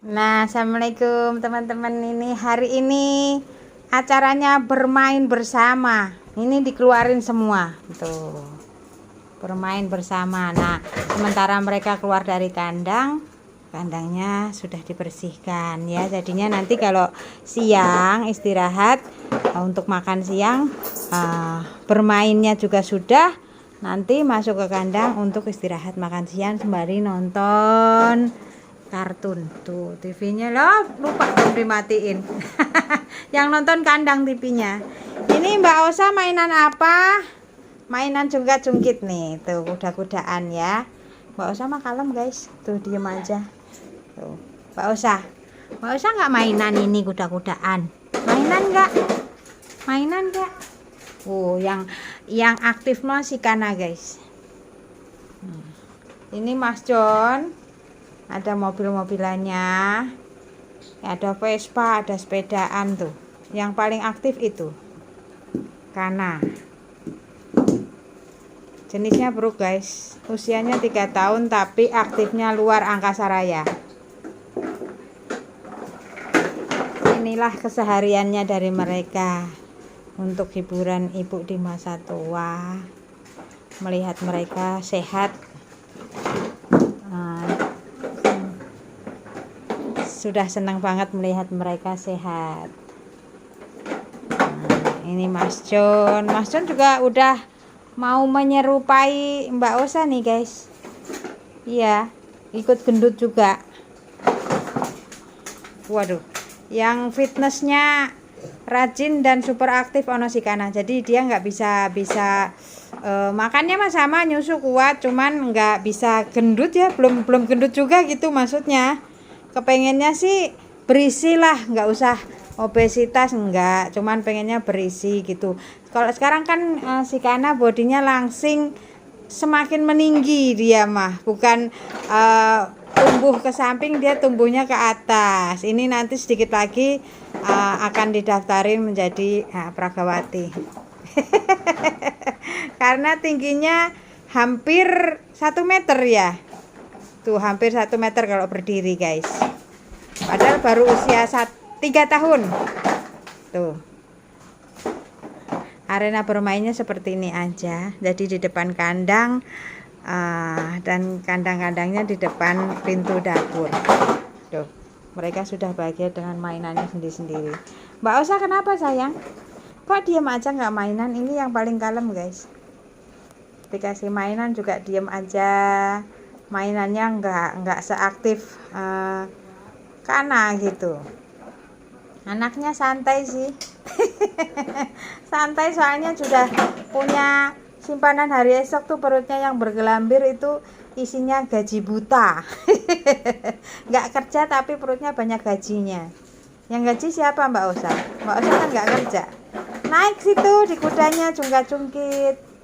Nah, assalamualaikum teman-teman. Ini hari ini acaranya bermain bersama. Ini dikeluarin semua, tuh bermain bersama. Nah, sementara mereka keluar dari kandang, kandangnya sudah dibersihkan ya. Jadinya nanti kalau siang istirahat untuk makan siang, bermainnya juga sudah. Nanti masuk ke kandang untuk istirahat makan siang sembari nonton kartun. Tuh TV-nya loh, lupa belum dimatiin. Yang nonton kandang TV-nya. Ini Mbak Osa mainan apa? Mainan jungkat-jungkit nih. Tuh kuda-kudaan ya. Mbak Osa mah kalem guys. Tuh diem aja. Tuh Mbak Osa. Mbak Osa nggak mainan ini kuda-kudaan? Mainan nggak? Mainan nggak? Yang aktif mah si Kana guys. Ini Mas John. Ada mobil-mobilannya, ada Vespa, ada sepedaan tuh. Yang paling aktif itu Kana. Jenisnya Brook guys. Usianya 3 tahun tapi aktifnya luar angkasa raya. Inilah kesehariannya dari mereka untuk hiburan ibu di masa tua. Melihat mereka sehat, sudah senang banget melihat mereka sehat. Nah, ini Mas John. Mas John juga udah mau menyerupai Mbak Osa nih guys. Iya, ikut gendut juga. Waduh, yang fitnessnya rajin dan super aktif ono si Kana. Jadi dia nggak bisa makannya mah sama, nyusu kuat, cuman nggak bisa gendut ya, belum gendut juga gitu maksudnya. Kepengennya sih berisi lah, nggak usah obesitas, enggak, cuman pengennya berisi gitu. Kalau sekarang kan si Kana bodinya langsing, semakin meninggi dia mah, bukan tumbuh ke samping, dia tumbuhnya ke atas. Ini nanti sedikit lagi akan didaftarin menjadi Pragawati. Karena tingginya hampir 1 meter ya. Tuh hampir 1 meter kalau berdiri guys. Padahal baru usia 3 tahun. Tuh. Arena bermainnya seperti ini aja. Jadi di depan kandang, dan kandang-kandangnya di depan pintu dapur. Tuh. Mereka sudah bahagia dengan mainannya sendiri-sendiri. Mbak Osa kenapa sayang? Kok diam aja nggak mainan? Ini yang paling kalem guys. Dikasih mainan juga diam aja. Mainannya nggak seaktif Kana gitu. Anaknya santai sih. Santai soalnya sudah punya simpanan hari esok tuh, perutnya yang bergelambir itu isinya gaji buta. Nggak kerja tapi perutnya banyak gajinya. Yang gaji siapa Mbak Osa? Mbak Osa kan nggak kerja. Naik situ di kudanya jungkat-jungkit.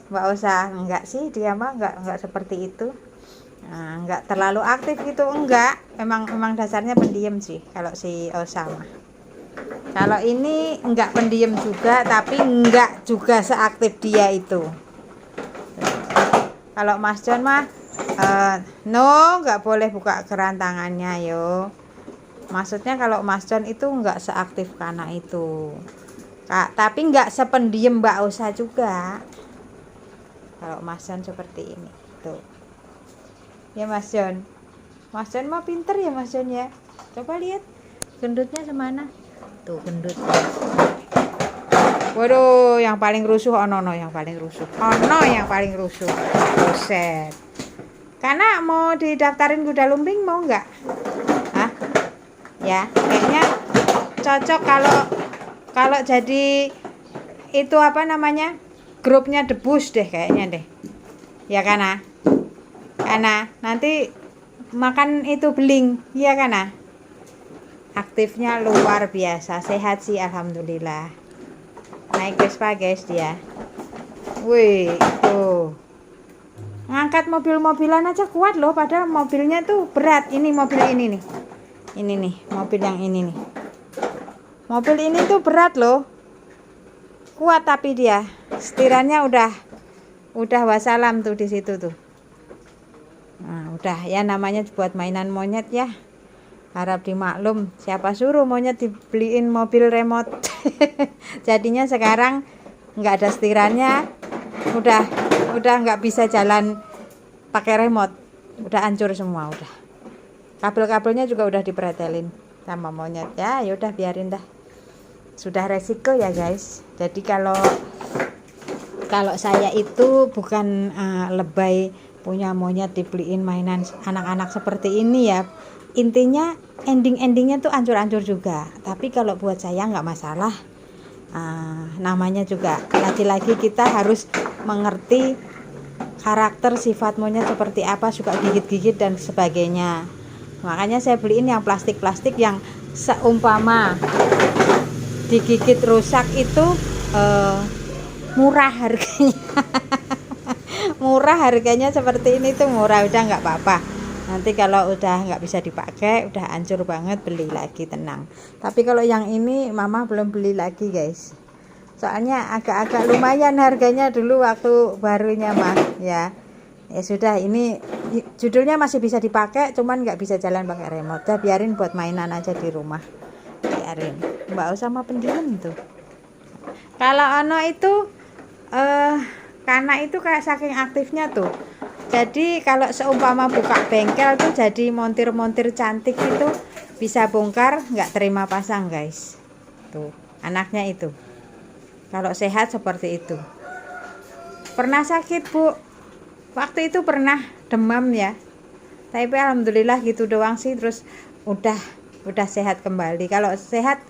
Mbak Osa enggak sih, dia mah enggak seperti itu. Nah, enggak terlalu aktif gitu, enggak. Memang dasarnya pendiam sih kalau si Osa mah. Kalau ini enggak pendiam juga, tapi enggak juga seaktif dia itu. Kalau Mas John mah no, enggak boleh buka kerantangannya yo. Maksudnya kalau Mas John itu enggak seaktif Kana itu. Tapi enggak sependiam Mbak Osa juga. Kalau Mas John seperti ini tuh ya Mas John. Mas John mah pinter ya Mas John ya. Coba lihat gendutnya semana tuh, gendut. Waduh, yang paling rusuh yang paling rusuh yang paling rusuh. Buset. Karena mau didaftarin kuda lumping mau nggak? Hah? Ya kayaknya cocok kalau jadi itu apa namanya, grupnya debus deh kayaknya deh ya Kana. Kana nanti makan itu beling ya Kana. Aktifnya luar biasa, sehat sih alhamdulillah. Naik Vespa guys dia. Wih tuh, ngangkat mobil-mobilan aja kuat loh, padahal mobilnya tuh berat. Ini mobil ini nih, mobil yang ini nih, mobil ini tuh berat loh, kuat tapi dia setirannya udah wassalam tuh di situ tuh. Nah, udah ya, namanya buat mainan monyet ya. harap dimaklum, siapa suruh maunya dibeliin mobil remote. Jadinya sekarang nggak ada setirannya, udah nggak bisa jalan pakai remote, udah hancur semua. Udah kabel-kabelnya juga udah dipretelin sama monyet. Ya udah biarin dah, sudah resiko ya guys. Jadi kalau saya itu bukan lebay punya monyet dibeliin mainan anak-anak seperti ini ya. Intinya endingnya tuh hancur-hancur juga. Tapi kalau buat saya nggak masalah. Namanya juga lagi-lagi kita harus mengerti karakter sifat monyet seperti apa, suka gigit-gigit dan sebagainya. Makanya saya beliin yang plastik-plastik yang seumpama digigit rusak itu murah harganya. Murah harganya seperti ini tuh murah, udah nggak apa-apa. Nanti kalau udah nggak bisa dipakai, udah hancur banget, beli lagi, tenang. Tapi kalau yang ini mama belum beli lagi guys, soalnya agak-agak lumayan harganya dulu waktu barunya mah ya. Ya sudah, ini judulnya masih bisa dipakai, cuman nggak bisa jalan pakai remote. Udah biarin buat mainan aja di rumah, biarin. Mbak usah sama pendiam tuh. Kalau Ono itu karena itu kayak saking aktifnya tuh, jadi kalau seumpama buka bengkel tuh jadi montir-montir cantik itu, bisa bongkar nggak terima pasang guys. Tuh anaknya itu kalau sehat seperti itu. Pernah sakit bu, waktu itu pernah demam ya, tapi alhamdulillah gitu doang sih, terus udah sehat kembali. Kalau sehat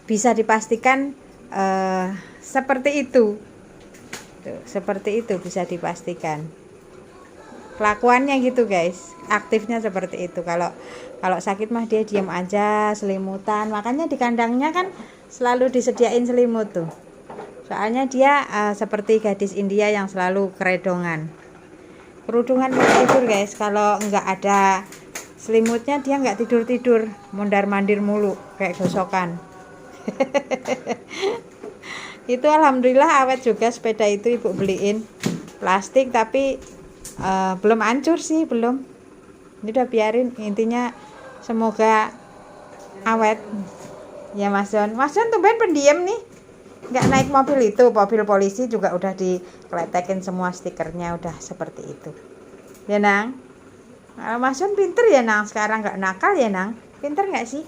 bisa dipastikan seperti itu. Tuh, seperti itu bisa dipastikan. Kelakuannya gitu guys, aktifnya seperti itu. Kalau sakit mah dia diam aja, selimutan. Makanya di kandangnya kan selalu disediain selimut tuh. Soalnya dia seperti gadis India yang selalu keredongan. Kerudungan tidur guys, kalau nggak ada selimutnya dia nggak tidur, mondar-mandir mulu kayak gosokan. Itu alhamdulillah awet juga sepeda itu ibu beliin plastik, tapi belum hancur sih, belum. Ini udah biarin, intinya semoga awet ya Mas John. Mas John tumben pendiam nih, nggak naik mobil itu, mobil polisi juga udah dikletekin semua stikernya, udah seperti itu ya Nang. Mas John pinter ya Nang, sekarang nggak nakal ya Nang, pinter nggak sih?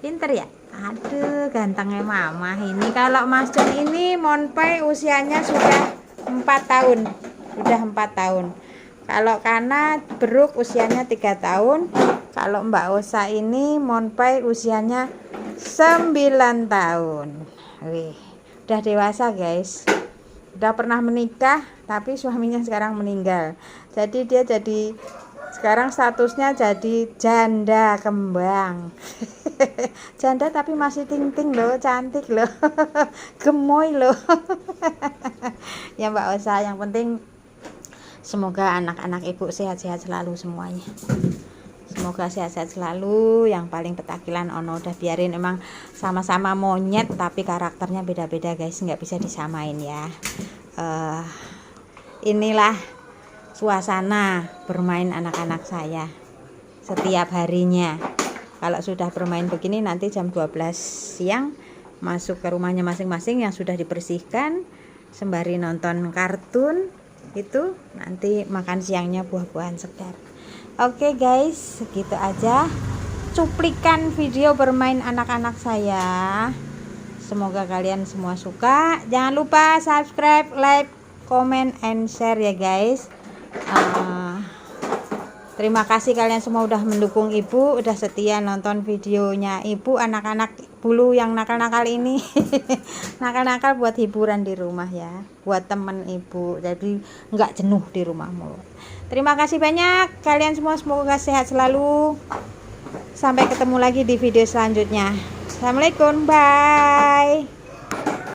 Pinter ya. Aduh gantengnya mama ini. Kalau Mas John ini Monpai usianya sudah 4 tahun, udah 4 tahun. Kalau Kana Beruk usianya 3 tahun. Kalau Mbak Osa ini Monpai usianya 9 tahun. Wih, udah dewasa guys, udah pernah menikah, tapi suaminya sekarang meninggal. Jadi dia sekarang statusnya jadi janda kembang. Janda tapi masih ting-ting loh, cantik loh. Gemoy loh. Ya Mbak Osa, yang penting semoga anak-anak ibu sehat-sehat selalu semuanya. Semoga sehat-sehat selalu. Yang paling petakilan Ono, udah biarin, emang sama-sama monyet tapi karakternya beda-beda guys, nggak bisa disamain ya. Inilah suasana bermain anak-anak saya setiap harinya. Kalau sudah bermain begini, nanti jam 12 siang masuk ke rumahnya masing-masing yang sudah dibersihkan, sembari nonton kartun itu, nanti makan siangnya buah-buahan segar. Oke guys, segitu aja cuplikan video bermain anak-anak saya. Semoga kalian semua suka. Jangan lupa subscribe, like, comment, and share ya guys. Terima kasih kalian semua udah mendukung ibu, udah setia nonton videonya ibu. Anak-anak bulu yang nakal-nakal ini nakal-nakal buat hiburan di rumah ya, buat temen ibu, jadi nggak jenuh di rumah mulu. Terima kasih banyak kalian semua, semoga sehat selalu. Sampai ketemu lagi di video selanjutnya. Assalamualaikum, bye.